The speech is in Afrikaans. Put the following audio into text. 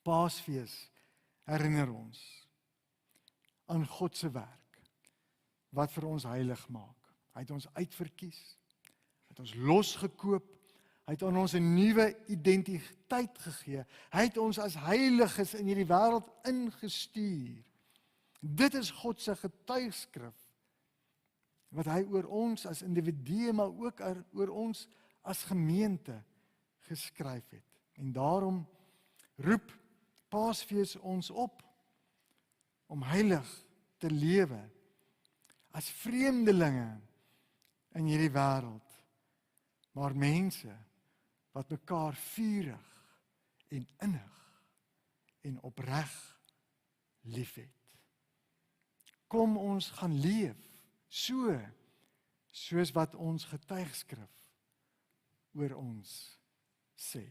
Paasfees herinner ons aan God se werk, wat vir ons heilig maak. Hy het ons uitverkies, hy het ons losgekoop, hy het aan ons 'n nuwe identiteit gegee, hy het ons as heiliges in hierdie wêreld ingestuur. Dit is God se getuigskrif, wat hy oor ons as individue, maar ook oor ons as gemeente geskryf het. En daarom roep Paasfees ons op om heilig te lewe as vreemdelinge in hierdie wêreld, maar mense wat mekaar vurig en innig en opreg liefhet. Kom ons gaan leef soos wat ons getuigskrif oor ons sê.